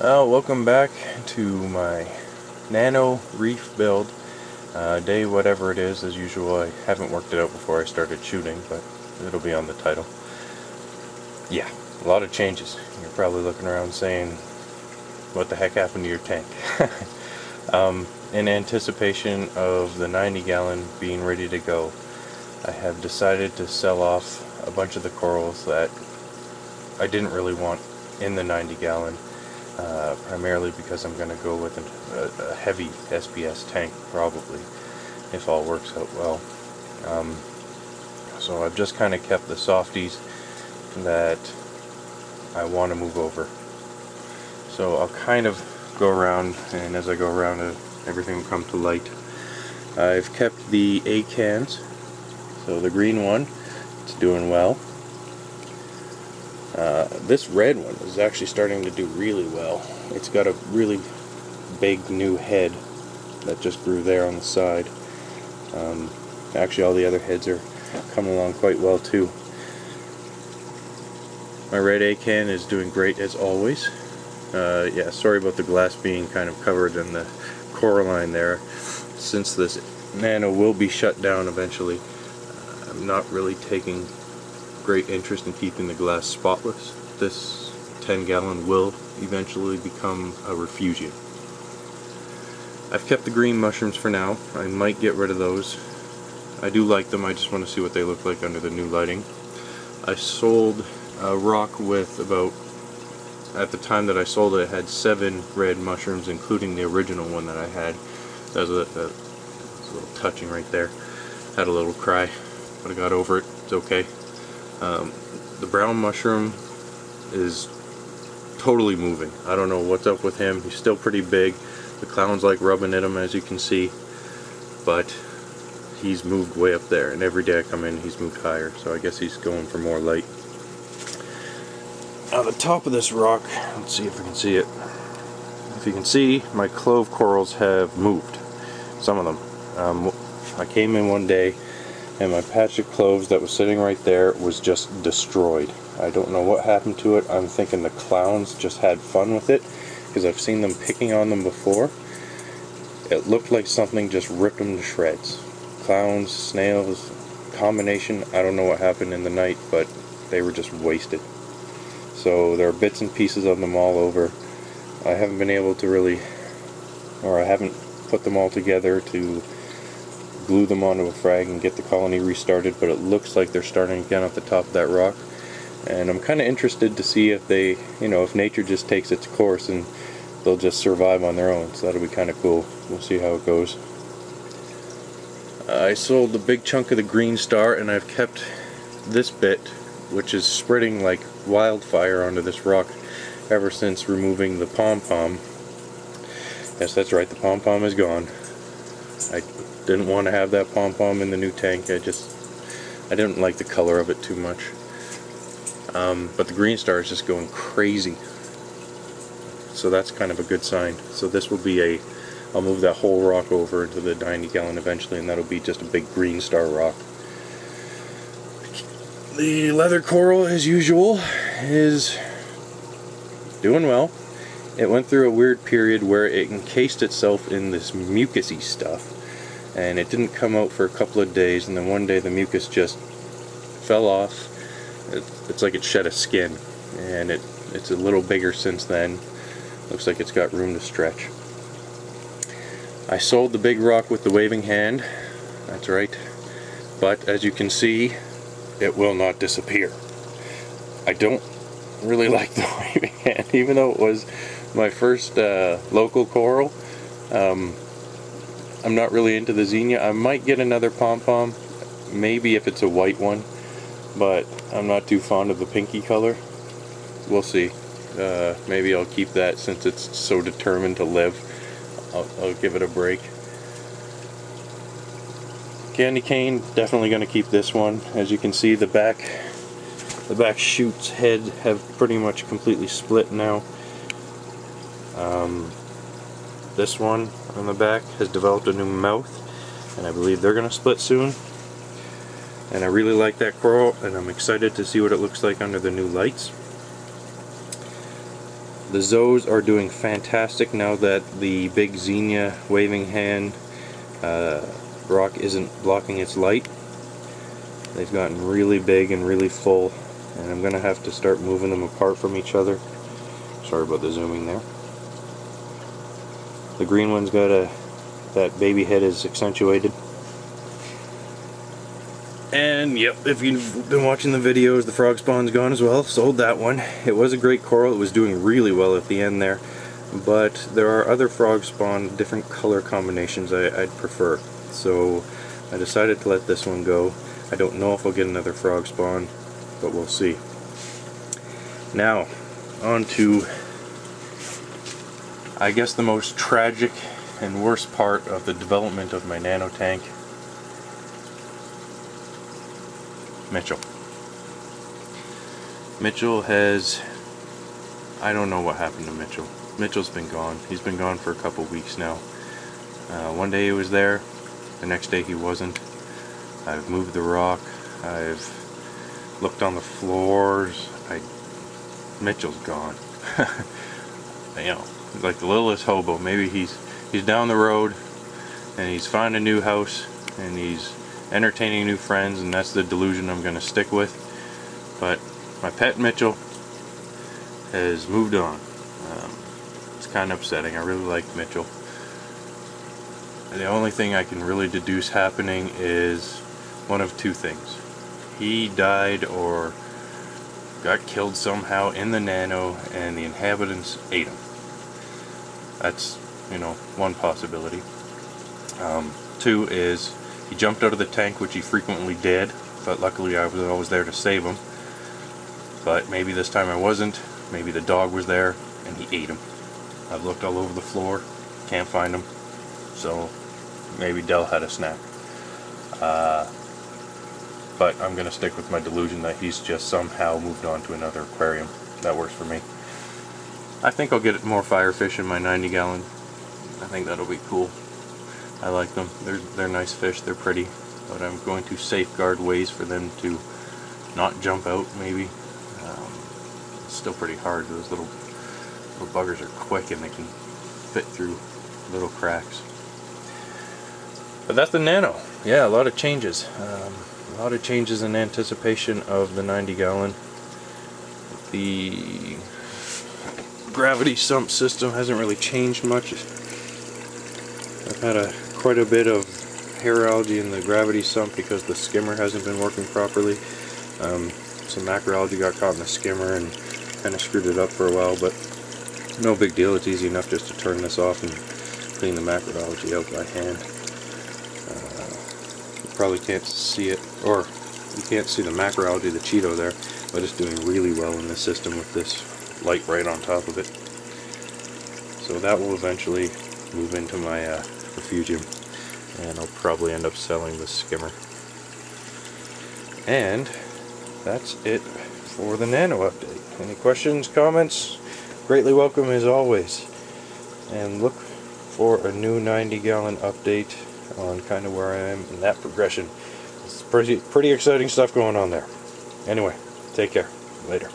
Welcome back to my Nano Reef build. Day whatever it is, as usual. I haven't worked it out before I started shooting, but it'll be on the title. Yeah, a lot of changes. You're probably looking around saying, what the heck happened to your tank? In anticipation of the 90-gallon being ready to go, I have decided to sell off a bunch of the corals that I didn't really want in the 90-gallon. Primarily because I'm going to go with a heavy SPS tank, probably, if all works out well. So I've just kind of kept the softies that I want to move over. So I'll kind of go around, and as I go around, everything will come to light. I've kept the A cans, so the green one, it's doing well. This red one is actually starting to do really well. It's got a really big new head that just grew there on the side. Actually, all the other heads are coming along quite well too. My red A-can is doing great as always. Yeah, sorry about the glass being kind of covered in the coralline there. Since this Nano will be shut down eventually, I'm not really taking great interest in keeping the glass spotless. This 10-gallon will eventually become a refugium. I've kept the green mushrooms for now. I might get rid of those. I do like them, I just want to see what they look like under the new lighting. I sold a rock with about, at the time that I sold it, it had 7 red mushrooms, including the original one that I had. That was a little touching right there. Had a little cry, but I got over it. It's okay. The brown mushroom is totally moving. I don't know what's up with him. He's still pretty big. The clown's like rubbing at him, as you can see, but he's moved way up there, and every day I come in he's moved higher, so I guess he's going for more light. Now the top of this rock, let's see if I can see it. If you can see, my clove corals have moved. Some of them. I came in one day and my patch of cloves that was sitting right there was just destroyed. I don't know what happened to it. I'm thinking the clowns just had fun with it, because I've seen them picking on them before. It looked like something just ripped them to shreds. Clowns, snails, combination. I don't know what happened in the night, but they were just wasted. So there are bits and pieces of them all over. I haven't been able to really, or I haven't put them all together to glue them onto a frag and get the colony restarted, but it looks like they're starting again at the top of that rock. And I'm kind of interested to see if they, if nature just takes its course and they'll just survive on their own. So that'll be kind of cool. We'll see how it goes. I sold the big chunk of the green star, and I've kept this bit, which is spreading like wildfire onto this rock ever since removing the pom-pom. Yes, that's right, the pom-pom is gone. I didn't want to have that pom-pom in the new tank. I didn't like the color of it too much. But the green star is just going crazy. So that's kind of a good sign. So this will be I'll move that whole rock over into the 90-gallon eventually, and that'll be just a big green star rock. The leather coral, as usual, is doing well. It went through a weird period where it encased itself in this mucusy stuff, and it didn't come out for a couple of days, and then one day the mucus just fell off. It's like it shed a skin, and it's a little bigger since then. Looks like it's got room to stretch. I sold the big rock with the waving hand, that's right, but as you can see, it will not disappear. I don't really like the waving hand, even though it was my first local coral. I'm not really into the xenia. I might get another pom-pom, maybe if it's a white one, but I'm not too fond of the pinky color. We'll see. Maybe I'll keep that since it's so determined to live. I'll give it a break. Candy cane, definitely going to keep this one. As you can see, the back shoots head have pretty much completely split now. This one on the back has developed a new mouth, and I believe they're going to split soon. And I really like that coral, and I'm excited to see what it looks like under the new lights. The Zoes are doing fantastic now that the big Xenia waving hand rock isn't blocking its light. They've gotten really big and really full, and I'm going to have to start moving them apart from each other. Sorry about the zooming there. The green one's got that baby head is accentuated. And yep, if you've been watching the videos, the frog spawn's gone as well. Sold that one. It was a great coral. It was doing really well at the end there. But there are other frog spawn, different color combinations I'd prefer. So I decided to let this one go. I don't know if I'll get another frog spawn, but we'll see. Now, on to, I guess, the most tragic and worst part of the development of my nano tank. Mitchell has, I don't know what happened to Mitchell. Mitchell's been gone. He's been gone for a couple weeks now. One day he was there, the next day he wasn't. I've moved the rock, I've looked on the floors. Mitchell's gone. You know, like the littlest hobo. Maybe he's down the road and he's found a new house and he's entertaining new friends, and that's the delusion I'm going to stick with. But my pet Mitchell has moved on. It's kind of upsetting. I really like Mitchell. And the only thing I can really deduce happening is one of two things. He died or got killed somehow in the nano and the inhabitants ate him. That's, you know, one possibility. Two is he jumped out of the tank, which he frequently did, but luckily I was always there to save him. But maybe this time I wasn't. Maybe the dog was there and he ate him. I've looked all over the floor, can't find him. So maybe Dell had a snack. But I'm going to stick with my delusion that he's just somehow moved on to another aquarium. That works for me. I think I'll get more firefish in my 90-gallon. I think that'll be cool. I like them. They're nice fish. They're pretty. But I'm going to safeguard ways for them to not jump out, maybe. It's still pretty hard. Those little buggers are quick and they can fit through little cracks. But that's the nano. Yeah, a lot of changes. A lot of changes in anticipation of the 90-gallon. The gravity sump system hasn't really changed much. I've had quite a bit of hair algae in the gravity sump because the skimmer hasn't been working properly. Some macroalgae got caught in the skimmer and kind of screwed it up for a while, but no big deal. It's easy enough just to turn this off and clean the macroalgae out by hand. You probably can't see it, or you can't see the macroalgae, the Cheeto there, but it's doing really well in the system with this light right on top of it. So that will eventually move into my refugium, and I'll probably end up selling the skimmer. And that's it for the nano update. Any questions, comments? Greatly welcome as always. And look for a new 90-gallon update on kind of where I am in that progression. It's pretty exciting stuff going on there. Anyway, take care. Later.